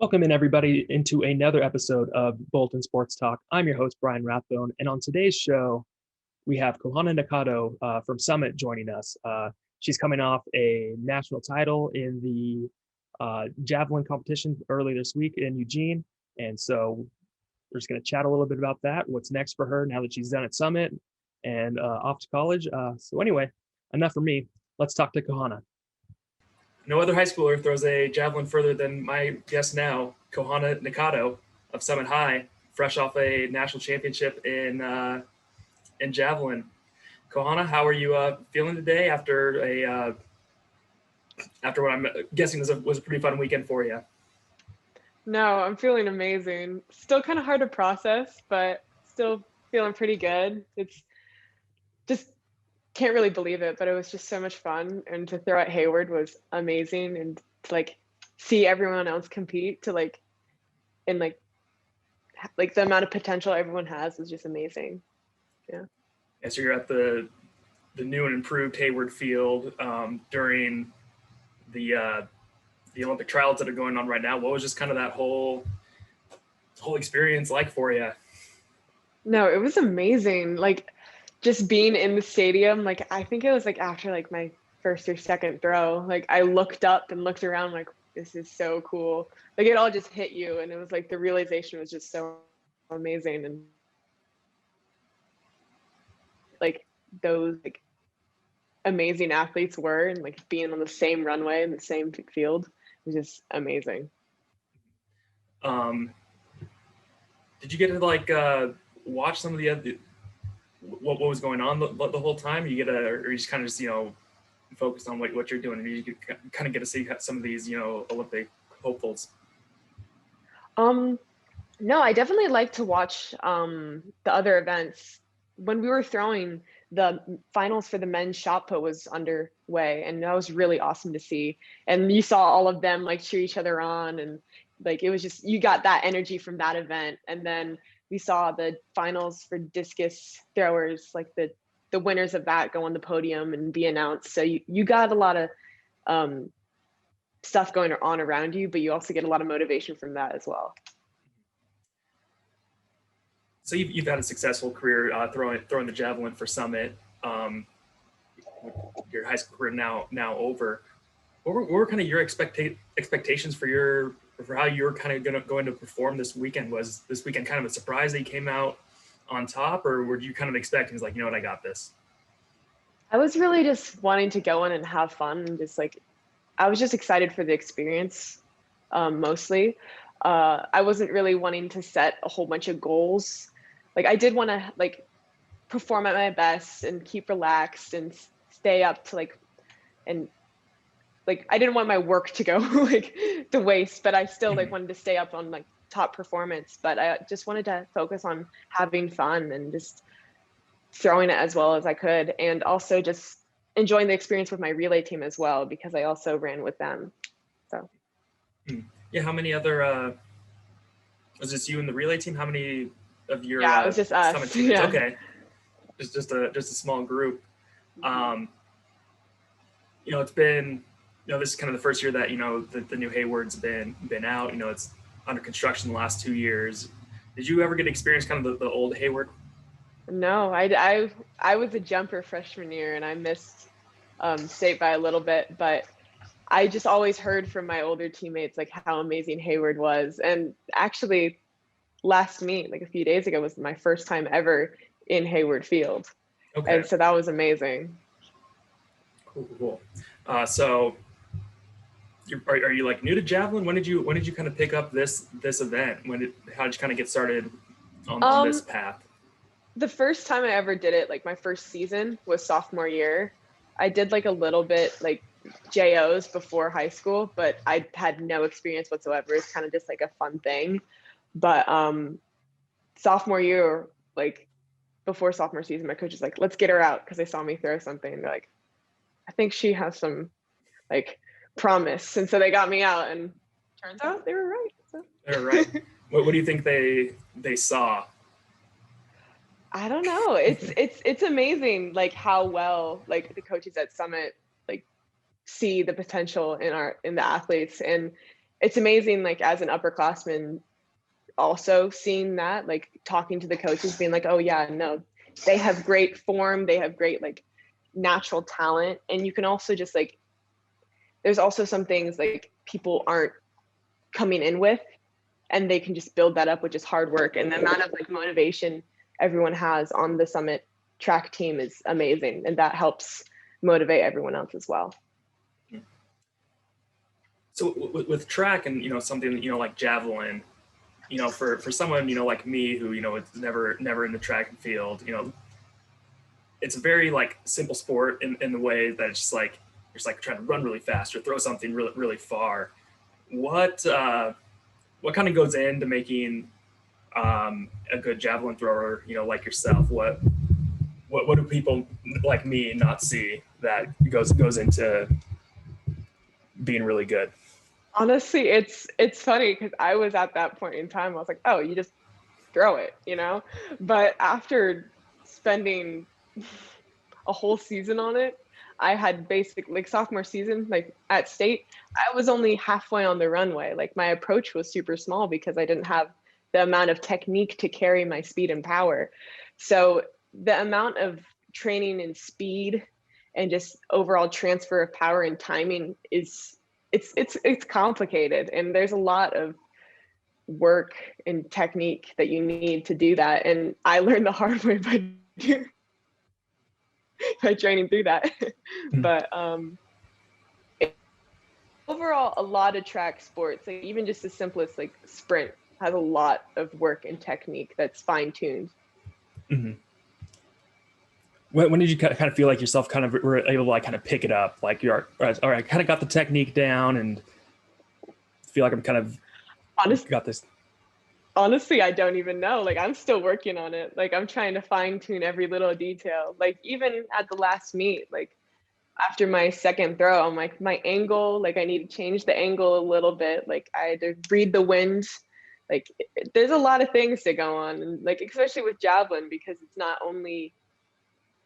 Welcome in everybody into another episode of Bulletin Sports Talk. I'm your host, Brian Rathbone, and on today's show, we have Kohana Nakato from Summit joining us. She's coming off a national title in the Javelin competition early this week in Eugene, and so we're just going to chat a little bit about that, what's next for her now that she's done at Summit and off to college. So anyway, enough for me. Let's talk to Kohana. No other high schooler throws a javelin further than my guest now, Kohana Nakato of Summit High, fresh off a national championship in javelin. Kohana, how are you feeling today after what I'm guessing was a pretty fun weekend for you? No, I'm feeling amazing. Still kind of hard to process, but still feeling pretty good. It's just can't really believe it, but it was just so much fun. And to throw at Hayward was amazing, and to see everyone else compete the amount of potential everyone has was just amazing. Yeah. And so you're at the new and improved Hayward field during the Olympic trials that are going on right now. What was just kind of that whole experience like for you? No, it was amazing. Just being in the stadium, I think it was after my first or second throw, I looked up and looked around this is so cool. It all just hit you, and it was the realization was just so amazing. And those amazing athletes were, and being on the same runway in the same field was just amazing. Did you get to watch some of the other what was going on the whole time? Or you just kind of just focused on what you're doing, and you kind of get to see some of these Olympic hopefuls? No, I definitely like to watch the other events. When we were throwing, the finals for the men's shot put was underway, and that was really awesome to see. And you saw all of them cheer each other on, and it was just, you got that energy from that event. And then we saw the finals for discus throwers, the winners of that go on the podium and be announced. So you got a lot of stuff going on around you, but you also get a lot of motivation from that as well. So you've had a successful career throwing the javelin for Summit. Your high school career now over. What were kind of your expectations for how you were kind of going to perform this weekend? Was this weekend kind of a surprise that you came out on top, or were you kind of expecting, you know what, I got this? I was really just wanting to go in and have fun, and just I was just excited for the experience, mostly. I wasn't really wanting to set a whole bunch of goals. I did want to perform at my best and keep relaxed and stay up to and I didn't want my work to go to waste, but I still wanted to stay up on top performance. But I just wanted to focus on having fun and just throwing it as well as I could, and also just enjoying the experience with my relay team as well, because I also ran with them. So yeah, how many other was this you and the relay team? How many of your it was just us. Summit teams? Yeah. Okay, just a small group. It's been this is kind of the first year that the new Hayward's been out. It's under construction the last 2 years. Did you ever get to experience kind of the old Hayward? No, I was a jumper freshman year, and I missed state by a little bit, but I just always heard from my older teammates how amazing Hayward was. And actually last meet, a few days ago, was my first time ever in Hayward Field. Okay. And so that was amazing. Cool. So are you new to javelin? When did you kind of pick up this event? How did you kind of get started on this path? The first time I ever did it, my first season, was sophomore year. I did a little bit JOs before high school, but I had no experience whatsoever. It's kind of just a fun thing. But sophomore year, before sophomore season, my coach was let's get her out, because they saw me throw something, and they're I think she has some promise. And so they got me out, and turns out they were right. So. They were right. What do you think they saw? I don't know. It's amazing how well the coaches at Summit see the potential in the athletes. And it's amazing, like as an upperclassman, also seeing that, like talking to the coaches, being like, oh yeah, no, they have great form, they have great like natural talent. And you can also just like, there's also some things like people aren't coming in with, and they can just build that up with just hard work. And the amount of like motivation everyone has on the Summit track team is amazing, and that helps motivate everyone else as well. So with track and, you know, something, you know, like javelin, you know, for someone, you know, like me who, you know, it's never in the track and field, you know, it's a very like simple sport in the way that it's just like, you're just like trying to run really fast or throw something really, really far. What kind of goes into making a good javelin thrower, you know, like yourself? What do people like me not see that goes into being really good? Honestly, it's funny because I was at that point in time, I was like, oh, you just throw it, you know? But after spending a whole season on it, I had basic like sophomore season, like at state, I was only halfway on the runway. Like my approach was super small because I didn't have the amount of technique to carry my speed and power. So the amount of training and speed and just overall transfer of power and timing is it's complicated, and there's a lot of work and technique that you need to do that. And I learned the hard way by training through that. But overall, a lot of track sports, like even just the simplest like sprint, has a lot of work and technique that's fine-tuned. Mm-hmm. When did you kind of feel like yourself kind of were able to like kind of pick it up? Like you're, all right, I kind of got the technique down and feel like I'm kind of got this. Honestly, I don't even know. Like I'm still working on it. Like I'm trying to fine tune every little detail. Like even at the last meet, like after my second throw, I'm like my angle, like I need to change the angle a little bit. Like I had to read the wind. Like there's a lot of things to go on, and like especially with javelin, because it's not only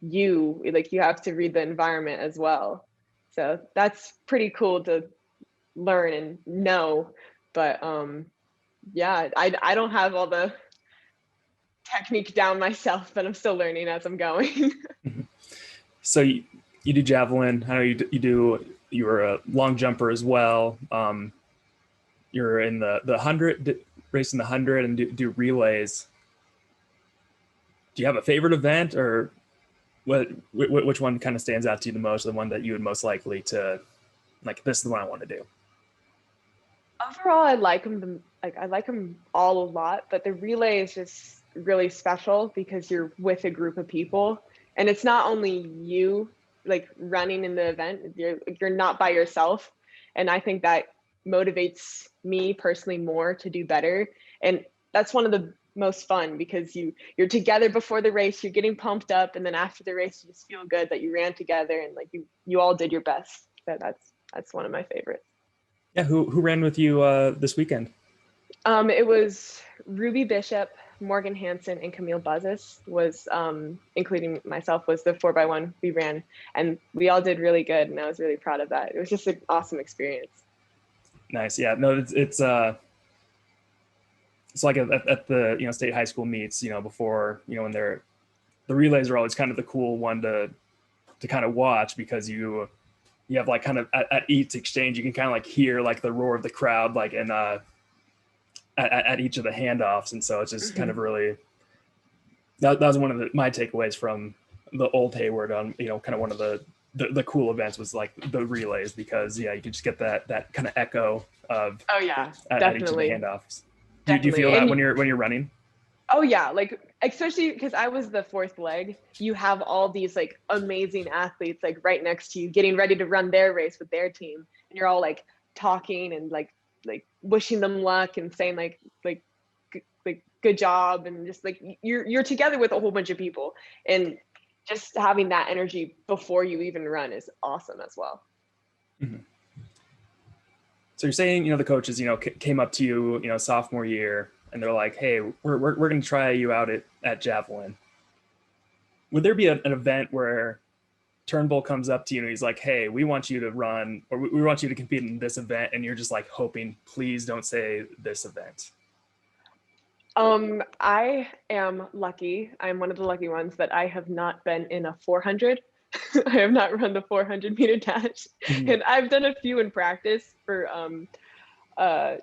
you, like you have to read the environment as well. So that's pretty cool to learn and know. But yeah, I don't have all the technique down myself, but I'm still learning as I'm going. So you do javelin. I know you were a long jumper as well. You're in the 100, racing the 100 and do relays. Do you have a favorite event, or which one kind of stands out to you the most, the one that you would most likely to, like, this is the one I want to do? Overall, I like them all a lot, but the relay is just really special because you're with a group of people, and it's not only you like running in the event, you're not by yourself. And I think that motivates me personally more to do better. And that's one of the most fun, because you're together before the race, you're getting pumped up, and then after the race you just feel good that you ran together and like you all did your best. So that's one of my favorites. Yeah, who ran with you this weekend? It was Ruby Bishop, Morgan Hansen, and Camille Buzzes, was including myself, was the 4x1 we ran, and we all did really good, and I was really proud of that. It was just an awesome experience. Nice. Yeah, no, it's like at the, you know, state high school meets, you know, before, you know, when the relays are always kind of the cool one to kind of watch, because you have like kind of at each exchange, you can kind of like hear like the roar of the crowd, like in at each of the handoffs. And so it's just kind of really, that was one of my takeaways from the old Hayward on, you know, kind of one of the cool events was like the relays, because yeah, you can just get that kind of echo of, oh yeah, at each of the handoffs. Do you feel that when you're running? Oh yeah, like especially because I was the fourth leg, you have all these like amazing athletes like right next to you getting ready to run their race with their team, and you're all like talking and like wishing them luck and saying like good job, and just like you're together with a whole bunch of people, and just having that energy before you even run is awesome as well. Mm-hmm. So you're saying, you know, the coaches, you know, came up to you, you know, sophomore year, and they're like, hey, we're going to try you out at Javelin. Would there be an event where Turnbull comes up to you and he's like, hey, we want you to run, or we want you to compete in this event, and you're just like hoping, please don't say this event? I am lucky. I'm one of the lucky ones that I have not been in a 400. I have not run the 400-meter dash, and I've done a few in practice for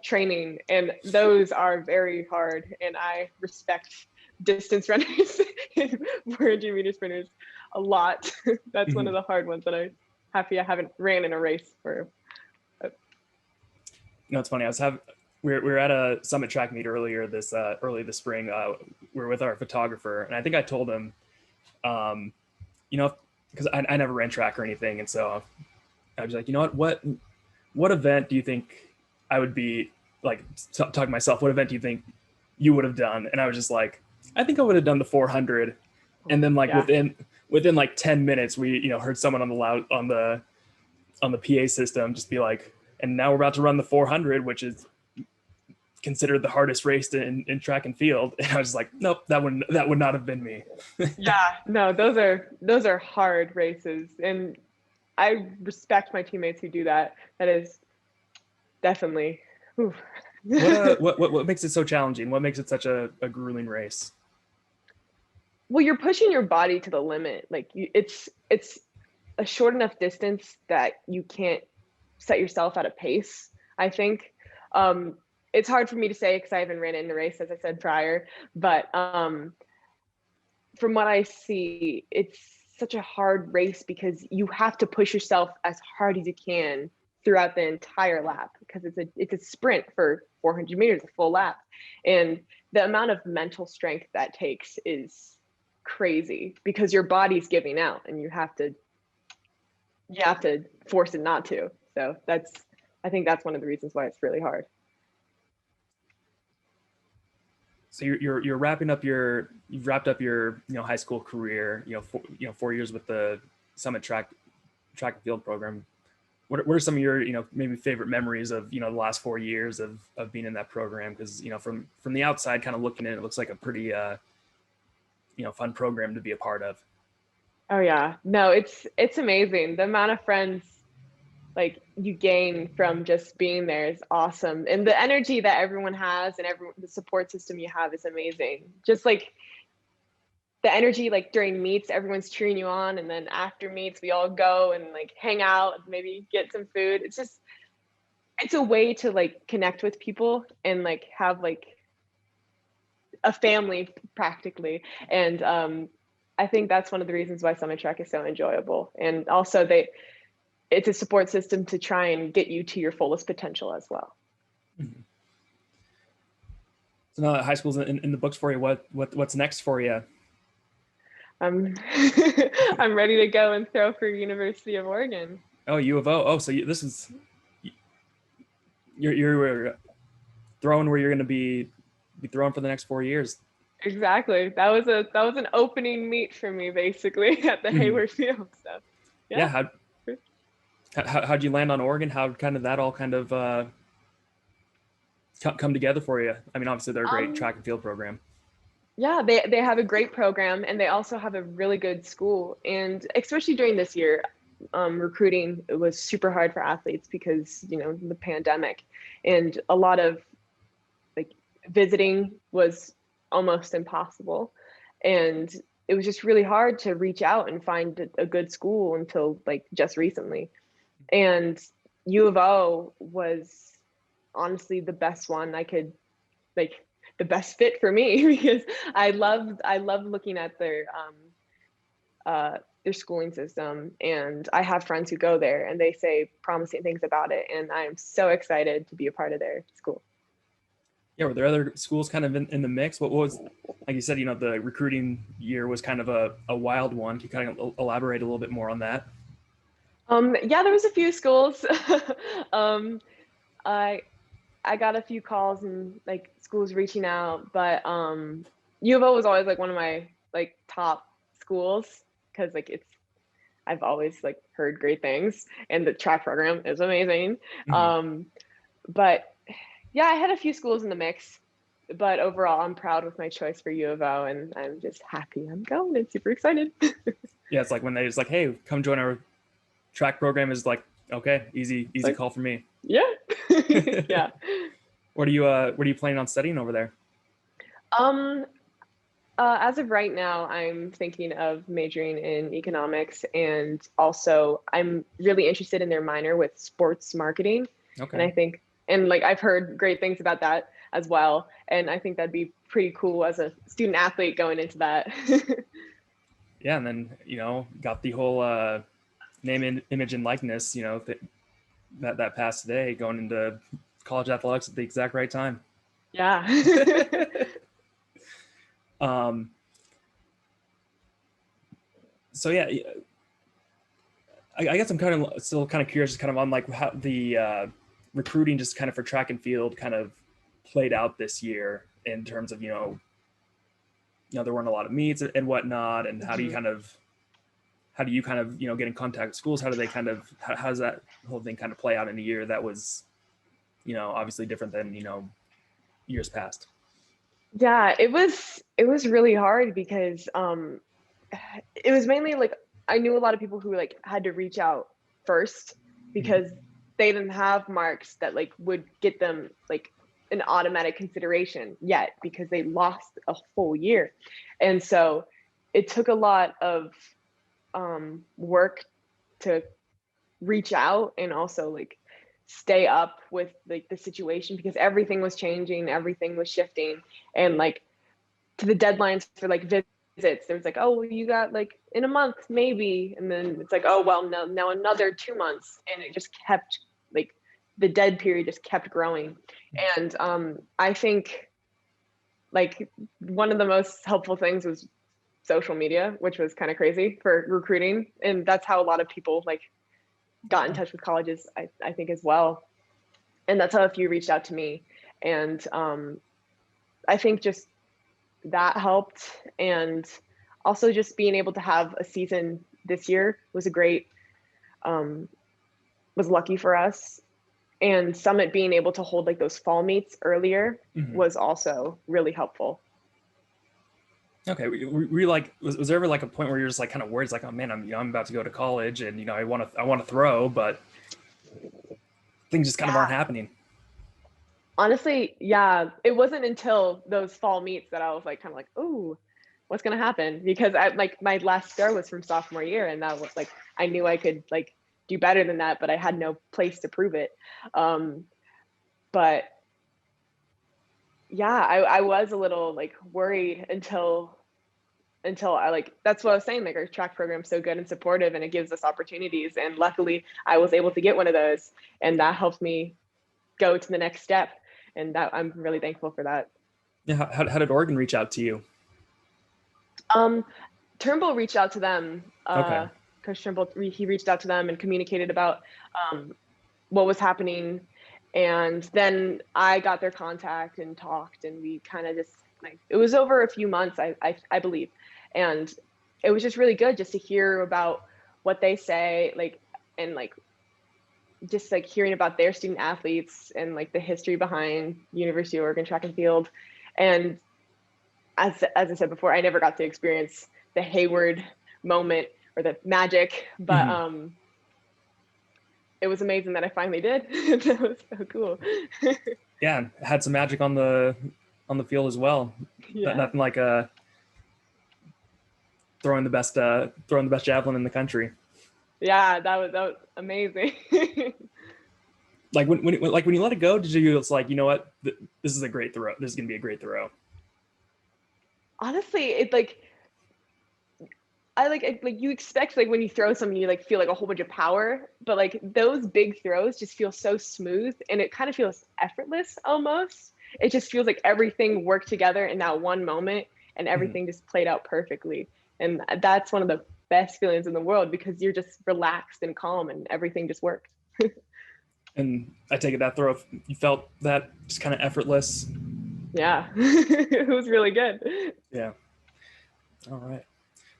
training, and those are very hard. And I respect distance runners and 400-meter sprinters a lot. That's one of the hard ones that I'm happy I haven't ran in a race for. It's funny. We were at a Summit track meet earlier this spring. We were with our photographer, and I think I told him, because I never ran track or anything, and so I was like, what event do you think I would be like? Talking to myself, what event do you think you would have done? And I was just like, I think I would have done the 400. And then like within like 10 minutes, we heard someone on the PA system just be like, and now we're about to run the 400, which is considered the hardest race in track and field. And I was like, nope, that would not have been me. Yeah, no, those are hard races, and I respect my teammates who do that. That is definitely. What makes it so challenging? What makes it such a grueling race? Well, you're pushing your body to the limit. Like it's a short enough distance that you can't set yourself at a pace. I think it's hard for me to say because I haven't ran in the race, as I said prior. But from what I see, it's such a hard race because you have to push yourself as hard as you can throughout the entire lap, because it's a sprint for 400 meters, a full lap, and the amount of mental strength that takes is crazy because your body's giving out and you have to force it not to. So I think that's one of the reasons why it's really hard. So you've wrapped up your high school career, 4 years with the Summit track and field program. What are some of your maybe favorite memories of the last 4 years of being in that program? Because from the outside kind of looking in, it looks like a pretty fun program to be a part of. Oh yeah, no, it's amazing. The amount of friends like you gain from just being there is awesome, and the energy that everyone has and the support system you have is amazing. Just like the energy, like during meets, everyone's cheering you on, and then after meets, we all go and like hang out, maybe get some food. It's a way to like connect with people and like have like a family practically. And I think that's one of the reasons why Summit Track is so enjoyable. And also it's a support system to try and get you to your fullest potential as well. Mm-hmm. So now that high school's in the books for you, what's next for you? I'm ready to go and throw for University of Oregon. Oh, U of O. Oh, so you're throwing where you're going to be throwing for the next 4 years. Exactly. That was an opening meet for me, basically, at the Hayward field. So yeah. How'd you land on Oregon? How kind of that all kind of come together for you? I mean, obviously they're a great track and field program. Yeah, they have a great program, and they also have a really good school. And especially during this year, recruiting, it was super hard for athletes because the pandemic, and a lot of like visiting was almost impossible, and it was just really hard to reach out and find a good school until like just recently. And U of O was honestly the best one I could like. The best fit for me because I love looking at their schooling system, and I have friends who go there and they say promising things about it, and I'm so excited to be a part of their school. Yeah, were there other schools kind of in the mix? What was, like you said, the recruiting year was kind of a wild one. Can you kind of elaborate a little bit more on that? Yeah, there was a few schools. I got a few calls and like schools reaching out, but U of O was always like one of my like top schools because like I've always like heard great things, and the track program is amazing. Mm-hmm. But yeah, I had a few schools in the mix, but overall I'm proud with my choice for U of O, and I'm just happy I'm going and super excited. Yeah, it's like when they just like, hey, come join our track program, is like, okay, easy like, call for me. Yeah. Yeah. What are you planning on studying over there? As of right now, I'm thinking of majoring in economics, and also I'm really interested in their minor with sports marketing. Okay. And I think, and like I've heard great things about that as well. And I think that'd be pretty cool as a student athlete going into that. Yeah, and then got the whole name, image, and likeness. That passed today, going into college athletics at the exact right time. Yeah. So yeah, I guess I'm still kind of curious, kind of on like how the recruiting just kind of for track and field kind of played out this year in terms of there weren't a lot of meets and whatnot, and how do you kind of get in contact with schools? How do they how does that whole thing kind of play out in a year that was obviously different than years past? Yeah, it was really hard because it was mainly like I knew a lot of people who like had to reach out first because they didn't have marks that like would get them like an automatic consideration yet because they lost a whole year. And so it took a lot of work to reach out and also like stay up with like the situation because everything was changing, everything was shifting, and like to the deadlines for like visits, there was like, oh, well, you got like in a month maybe, and then it's like, oh well, no, now another 2 months, and it just kept like the dead period just kept growing. And I think like one of the most helpful things was social media, which was kind of crazy for recruiting, and that's how a lot of people like got in touch with colleges, I think as well. And that's how a few reached out to me. And I think just that helped. And also just being able to have a season this year was was lucky for us. And Summit being able to hold like those fall meets earlier was also really helpful. Okay, were you like, was there ever like a point where you're just like kind of worried, like, oh man, I'm about to go to college, and I want to throw, but things just kind of aren't happening? Honestly, yeah, it wasn't until those fall meets that I was like kind of like, oh, what's gonna happen? Because I like my last throw was from sophomore year, and that was like I knew I could like do better than that, but I had no place to prove it. But yeah, I was a little like worried until I like, that's what I was saying, like our track program is so good and supportive and it gives us opportunities, and luckily I was able to get one of those, and that helped me go to the next step, and that I'm really thankful for that. Yeah, how did Oregon reach out to you? Turnbull reached out to them. Okay. Coach Turnbull, he reached out to them and communicated about what was happening, and then I got their contact and talked, and we kind of just like, it was over a few months, I believe, and it was just really good just to hear about what they say, like, and like just like hearing about their student athletes and like the history behind University of Oregon track and field. And as I said before, I never got to experience the Hayward moment or the magic, but it was amazing that I finally did. That was so cool. Yeah, had some magic on the field as well. Yeah. Nothing like throwing the best javelin in the country. Yeah, that was amazing. Like when you let it go, did you just like, you know what, this is a great throw. This is gonna be a great throw. Honestly, it like I like you expect like when you throw something, you like feel like a whole bunch of power, but like those big throws just feel so smooth, and it kind of feels effortless almost. It just feels like everything worked together in that one moment, and everything just played out perfectly. And that's one of the best feelings in the world, because you're just relaxed and calm and everything just worked. And I take it that throw, you felt that just kind of effortless. Yeah. It was really good. Yeah. All right.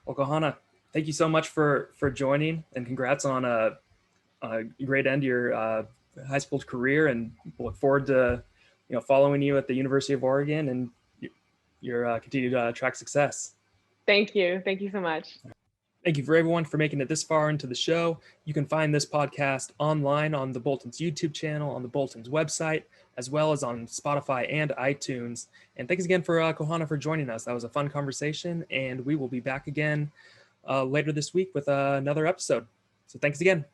Well, Kohana, thank you so much for joining, and congrats on a great end to your high school career, and look forward to following you at the University of Oregon and your continued track success. Thank you so much. Thank you for everyone for making it this far into the show. You can find this podcast online on the Bolton's YouTube channel, on the Bolton's website, as well as on Spotify and iTunes. And thanks again for Kohana for joining us. That was a fun conversation, and we will be back again later this week with another episode. So thanks again.